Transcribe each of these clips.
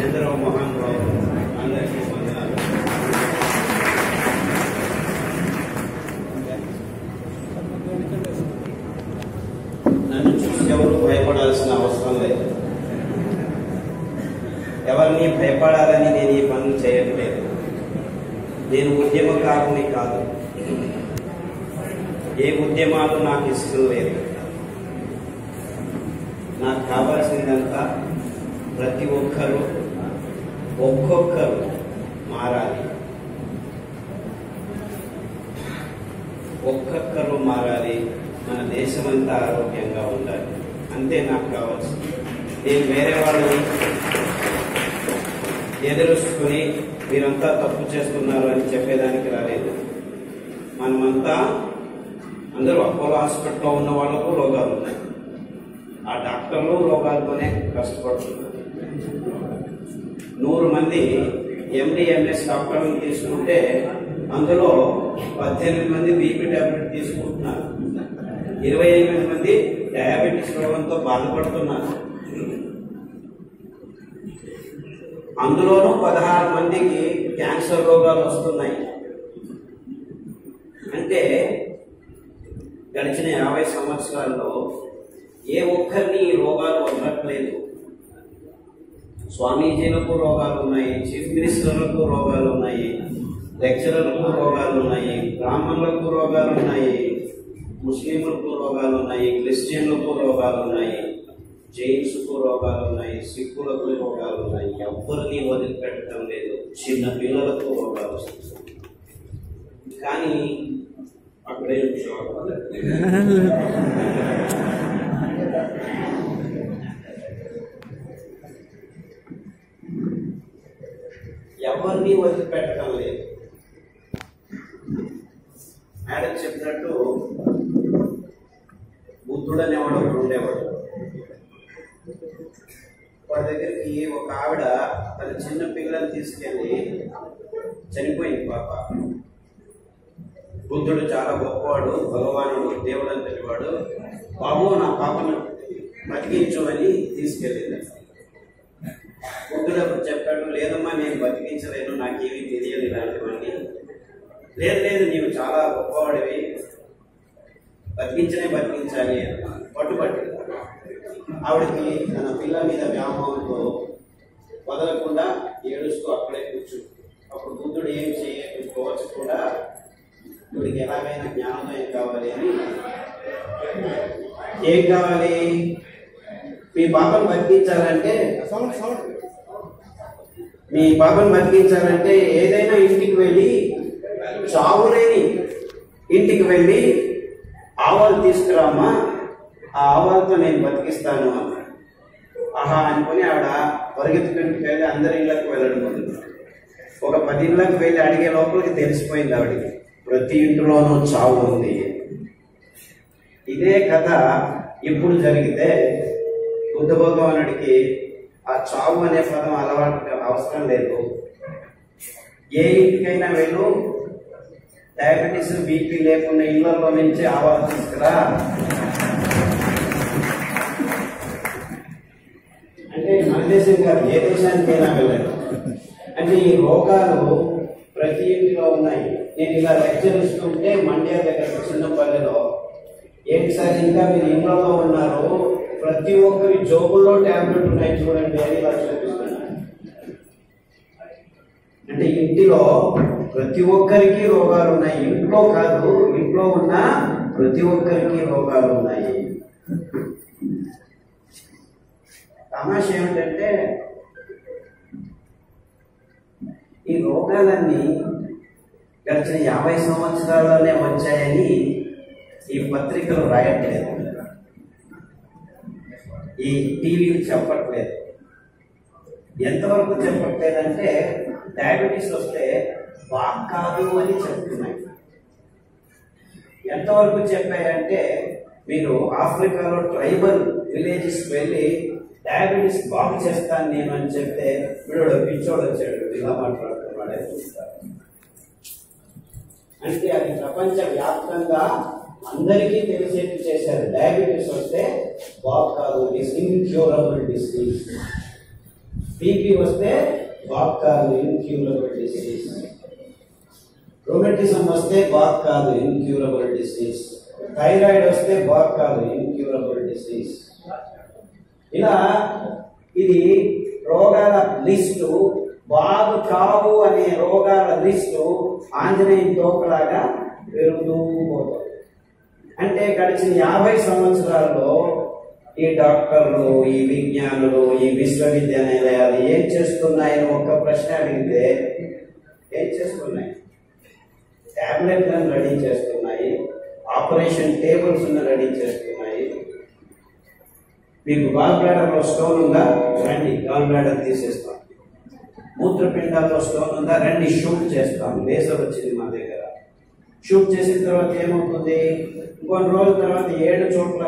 ఎందరో మహానుభావులు అందరికీ వందనాలు. నన్ను చూసి ఎవరు భయపడాల్సిన అవసరం లేదు. ఎవరిని భయపడాలని నేను ఈ పనులు చేయట్లేదు. నేను ఉద్యమకారుని కాదు. ఏ ఉద్యమాలు నాకు ఇష్టం లేదు. నాకు కావాల్సిందంతా ప్రతి ఒక్కరూ ఒక్కొక్కరు మారాలి. ఒక్కొక్కరు మారాలి. మన దేశమంతా ఆరోగ్యంగా ఉండాలి. అంతే నాకు కావాల్సింది. నేను వేరే వాళ్ళని ఎదురుసుకుని మీరంతా తప్పు చేస్తున్నారు అని చెప్పేదానికి రాలేదు. మనమంతా అందరూ అపోలో హాస్పిటల్లో ఉన్న వాళ్ళకు రోగాలు ఉన్నాయి. ఆ డాక్టర్లు రోగాలతోనే కష్టపడుతున్నారు. 100 మంది ఎండి ఎంఎస్ డాక్టర్లు తీసుకుంటే అందులో 18 మంది బీపీ టాబ్లెట్ తీసుకుంటున్నారు. 28 మంది డయాబెటీస్ రోగంతో బాధపడుతున్నారు. అందులోనూ 16 మందికి క్యాన్సర్ రోగాలు వస్తున్నాయి. అంటే గడిచిన 50 సంవత్సరాల్లో ఏ ఒక్కరిని ఈ రోగాలు వదలట్లేదు. స్వామీజీలకు రోగాలు ఉన్నాయి, చీఫ్ మినిస్టర్లకు రోగాలు ఉన్నాయి, లెక్చరర్లకు రోగాలు ఉన్నాయి, బ్రాహ్మణులకు రోగాలు ఉన్నాయి, ముస్లింలకు రోగాలు ఉన్నాయి, క్రిస్టియన్లకు రోగాలు ఉన్నాయి, జైన్స్కు రోగాలు ఉన్నాయి, సిక్కులకు రోగాలు ఉన్నాయి. ఎవరిని వదిలిపెట్టడం లేదు. చిన్న పిల్లలకు రోగాలు వస్తున్నాయి. కానీ అక్కడే ఎవరిని వదిలిపెట్టడం లేదు. మేడం చెప్పినట్టు బుద్ధుడు అనేవాడు ఒకడు ఉండేవాడు. వాడి దగ్గరికి ఒక ఆవిడ తన చిన్న పిల్లల్ని తీసుకెళ్ళి చనిపోయింది పాప. బుద్ధుడు చాలా గొప్పవాడు, భగవానుడు, దేవుడు అని తెలివాడు. బాబు నా పాపను బతికించు అని తీసుకెళ్ళింది. బుద్ధుడు అప్పుడు చెప్పాడు, లేదమ్మా నేను బతికించలేను, నాకేమీ తెలియదు ఇలాంటివన్నీ. లేదు లేదు నీవు చాలా గొప్పవాడివి, బతికించాలి పట్టుబట్టి ఆవిడకి తన పిల్ల మీద వ్యామోహంతో వదలకుండా ఏడుస్తూ అక్కడే కూర్చుంది. అప్పుడు బుద్ధుడు ఏం చేయకపోవచ్చు కూడా వీడికి ఎలాగైనా జ్ఞానోదయం కావాలి అని, ఏం కావాలి, మీ పాపను బతికించాలంటే ఏదైనా ఇంటికి వెళ్ళి, చావులేని ఇంటికి వెళ్ళి ఆవాలు తీసుకురామ్మా, ఆ ఆవాలతో నేను బతికిస్తాను అన్నాడు. ఆహా అనుకుని ఆవిడ పరిగెత్తుకుంటూ వెళ్ళి అందరి ఇళ్ళకి వెళ్ళడం మొదలు. ఒక 10 ఇళ్ళకి వెళ్ళి అడిగే లోపలికి తెలిసిపోయింది ఆవిడికి ప్రతి ఇంటిలోనూ చావు ఉంది. ఇదే కథ ఇప్పుడు జరిగితే బుద్ధ భగవానుడికి ఆ చావు అనే పదం అలవాటు అవసరం లేదు. ఏ ఇంటికైనా వెళ్ళు, డయాబెటీస్ బీపీ లేకుండా ఇళ్లలో నుంచి ఆవాలు తీసుకురా అంటే మన దేశం కాదు, ఏ దేశానికైనా వెళ్ళాలి. అంటే ఈ రోగాలు ప్రతి ఇంటిలో ఉన్నాయి. నేను ఇలా లెక్చర్ ఇస్తుంటే మండ్య దగ్గర చిన్నపల్లిలో, ఏంటి సార్ ఇంకా మీరు ఇళ్లలో ఉన్నారు, ప్రతి ఒక్కరి జోబుల్లో ట్యాబ్లెట్ ఉన్నాయి చూడండి అని ఇలా చూపిస్తున్నాను. అంటే ఇంటిలో ప్రతి ఒక్కరికి రోగాలు ఉన్నాయి. ఇంట్లో కాదు, ఇంట్లో ఉన్న ప్రతి ఒక్కరికి రోగాలు ఉన్నాయి. తమాష ఏమిటంటే ఈ రోగాలన్నీ గడిచిన 50 సంవత్సరాల్లోనే వచ్చాయని ఈ పత్రికలు రాయట్లేదు, ఈ టీవీలు చెప్పట్లేదు. ఎంతవరకు చెప్పట్లేదంటే డయాబెటీస్ వస్తే బాగా కాదు అని చెప్తున్నాయి. ఎంతవరకు చెప్పాయంటే మీరు ఆఫ్రికాలో ట్రైబల్ విలేజెస్ వెళ్ళి డయాబెటీస్ బాగు చేస్తాను నేను అని చెప్తే వీడు పిచ్చోడు వచ్చాడు, ఇలా మాట్లాడుతున్నాడే చూస్తారు. అంటే అది ప్రపంచ వ్యాప్తంగా అందరికీ తెలిసేట్టు చేశారు. డయాబెటీస్ వస్తే బాగు కాదు, it is incurable disease. BP వస్తే బాగ్ కాదు, ఇన్క్యూరబుల్ డిసీజ్. రొమాటిజం వస్తే బాగ్ కాదు, ఇన్క్యూరబుల్ డిసీజ్. థైరాయిడ్ వస్తే బాగ్ కాదు, ఇన్క్యూరబుల్ డిసీజ్. ఇలా ఇది రోగాల లిస్టు, బాగు కావు అనే రోగాల లిస్టు ఆంజనేయుని తోకలాగా పెరుగుతూ పోతుంది. అంటే గడిచిన 50 సంవత్సరాల్లో ఈ డాక్టర్లు, ఈ విజ్ఞానులు, ఈ విశ్వవిద్యాలయాలు ఏం చేస్తున్నాయని ఒక ప్రశ్న అడిగితే ఏం చేస్తున్నాయి? టాబ్లెట్లను రెడీ చేస్తున్నాయి, ఆపరేషన్ టేబుల్స్ రెడీ చేస్తున్నాయి. మీకు గాల్ బ్లాడర్లో స్టోన్ ఉందా? రండి గాల్ బ్లాడర్ తీసేస్తాం. మూత్రపిండాల్లో స్టోన్ ఉందా? రండి షూట్ చేస్తాం. లేజర్ వచ్చింది మా దగ్గర. షూట్ చేసిన తర్వాత ఏమవుతుంది? కొన్ని రోజుల తర్వాత 7 చోట్ల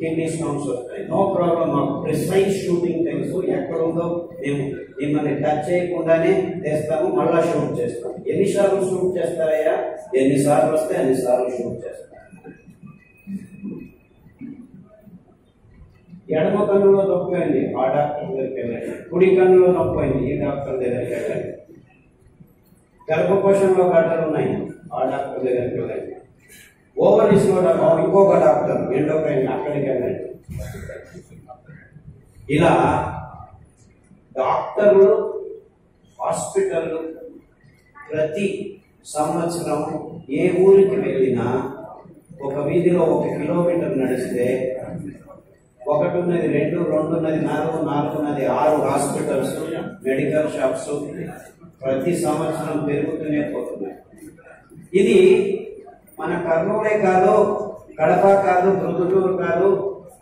కిడ్నీ స్టోన్స్ వస్తాయి. నో ప్రాబ్లం, మాకు ప్రిసైజ్ షూటింగ్ తెలుసు. ఎక్కడుందో మేము మిమ్మల్ని టచ్ చేయకుండానే తెస్తాము, మళ్ళా షూట్ చేస్తాం. ఎన్నిసార్లు షూట్ చేస్తారయ్యా? ఎన్నిసార్లు వస్తే అన్నిసార్లు షూట్ చేస్తాం. ఎడమ కన్నులో నొప్పి అయింది, ఆ డాక్టర్ దగ్గరికి వెళ్ళండి. కుడి కన్నులో నొప్పి అయింది, ఈ డాక్టర్ దగ్గరికి వెళ్ళండి. గర్భకోశంలో గడ్డలు ఉన్నాయి, ఆ డాక్టర్ దగ్గరికి వెళ్ళండి. ఓవరీస్ లో ఇంకొక డాక్టర్ ఎండోక్రైన్, అక్కడికి వెళ్ళండి. ఇలా డాక్టర్లు, హాస్పిటళ్ళు ప్రతి సంవత్సరం ఏ ఊరికి వెళ్ళినా ఒక వీధిలో 1 కిలోమీటర్ నడిస్తే 1 ఉన్నది, 2, 2 ఉన్నది, 4, 4 ఉన్నది, 6 హాస్పిటల్స్, మెడికల్ షాప్స్ ప్రతి సంవత్సరం పెరుగుతూనే పోతున్నాయి. ఇది మన కర్నూలే కాదు, కడప కాదు, ప్రొద్దుటూరు కాదు,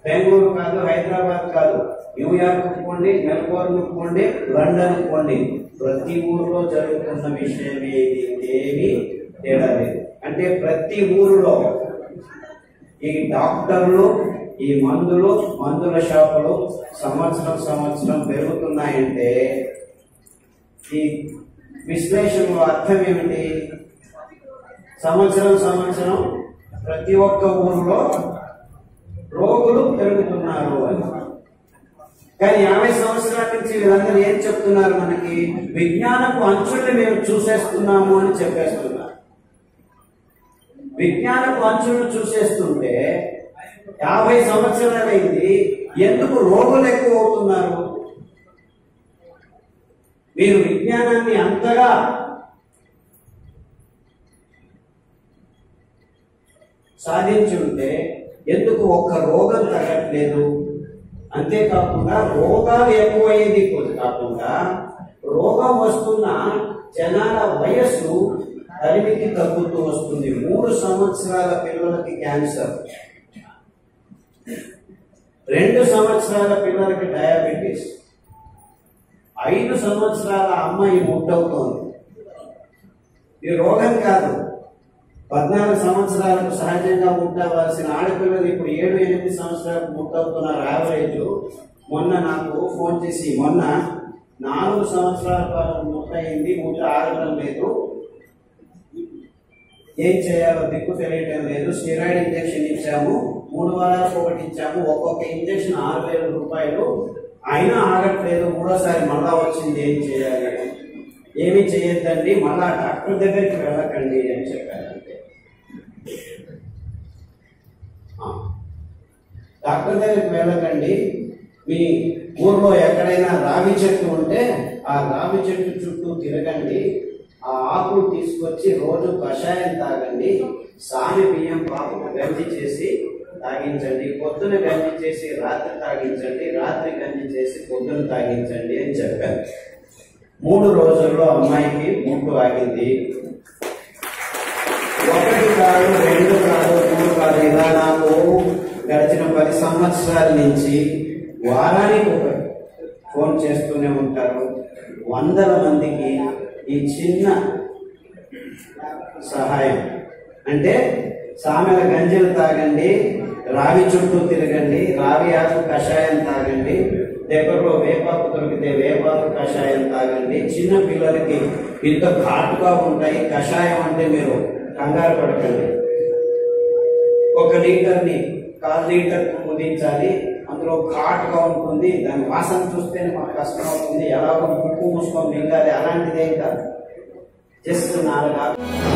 బెంగళూరు కాదు, హైదరాబాద్ కాదు, న్యూయార్క్ పోండి, మెల్బోర్న్ పోండి, లండన్ పోండి, ప్రతి ఊరిలో జరుగుతున్న విషయం ఏమి తేడా లేదు. అంటే ప్రతి ఊరిలో ఈ డాక్టర్లు, ఈ మందుల షాపులు సంవత్సరం పెరుగుతున్నాయంటే ఈ విశ్లేషణలో అర్థం ఏమిటి? సంవత్సరం ప్రతి ఒక్క ఊరిలో రోగులు పెరుగుతున్నారు అని. కానీ 50 సంవత్సరాల నుంచి వీళ్ళందరూ ఏం చెప్తున్నారు? మనకి విజ్ఞానపు అంచుల్ని మేము చూసేస్తున్నాము అని చెప్పేస్తున్నారు. విజ్ఞానపు అంచులను చూసేస్తుంటే 50 సంవత్సరాలైంది, ఎందుకు రోగులు ఎక్కువ అవుతున్నారు? మీరు విజ్ఞానాన్ని అంతగా సాధించి ఉంటే ఎందుకు ఒక్క రోగం తగ్గట్లేదు? అంతేకాకుండా రోగాలు ఎక్కువయ్యేది కాకుండా రోగం వస్తున్న జనాల వయస్సు పరిమితి తగ్గుతూ వస్తుంది. 3 సంవత్సరాల పిల్లలకి క్యాన్సర్, 2 సంవత్సరాల పిల్లలకి డయాబెటీస్, 5 సంవత్సరాల అమ్మాయి ముట్టవుతోంది. ఈ రోగం కాదు. 14 సంవత్సరాలకు సహజంగా ముట్టవలసిన ఆడపిల్లలు ఇప్పుడు 7-8 సంవత్సరాలకు ముట్టవుతున్నారు యావరేజ్. మొన్న నాకు ఫోన్ చేసి, మొన్న 4 సంవత్సరాల పాటు ముట్టయింది, ముట్ట ఆగడం లేదు, ఏం చేయాలో దిక్కు తెలియటం లేదు. స్టెరాయిడ్ ఇంజెక్షన్ ఇచ్చాము, 3 వారాలకు ఒకటి ఇచ్చాము, ఒక్కొక్క ఇంజెక్షన్ 6,000 రూపాయలు, అయినా ఆగట్లేదు. 3వసారి మళ్ళా వచ్చింది, ఏం చేయాలి? ఏమి చేయొద్దండి, మళ్ళా డాక్టర్ దగ్గరికి వెళ్ళకండి అని చెప్పారంటే, డాక్టర్ దగ్గరికి వెళ్ళకండి, మీ ఊర్లో ఎక్కడైనా రావి చెట్టు ఉంటే ఆ రావి చెట్టు చుట్టూ తిరగండి, ఆ ఆకులు తీసుకొచ్చి రోజు కషాయం తాగండి, సామి బియ్యం పాపకు గంజి చేసి తాగించండి, పొద్దున గంజి చేసి రాత్రి తాగించండి, రాత్రి గంజి చేసి పొద్దున తాగించండి అని చెప్పారు. 3 రోజుల్లో అమ్మాయికి ముట్టు ఆగింది. 1 కాదు, 2 కాదు, 3 కాదు, ఇలా నాకు గడిచిన 10 సంవత్సరాల నుంచి వారానికి ఒక ఫోన్ చేస్తూనే ఉంటారు. 100 మందికి ఈ చిన్న సహాయం అంటే సామెల గంజలు తాగండి, రావి చుట్టూ తిరగండి, రావి ఆకు కషాయం తాగండి, దగ్గరలో వేపాకు దొరికితే వేపాకు కషాయం తాగండి. చిన్న పిల్లలకి ఇంత ఘాటుగా ఉంటాయి కషాయం అంటే మీరు కంగారు పడకండి. 1 లీటర్ని 1/4 లీటర్ కుదించాలి, అందులో అందులో ఘాటుగా ఉంటుంది, దాని వాసన చూస్తేనే మాకు కష్టం అవుతుంది, ఎలాగో ముక్కు మూసుకొని మింగాలి, అలాంటిదేం కాదు. జస్ట్ 4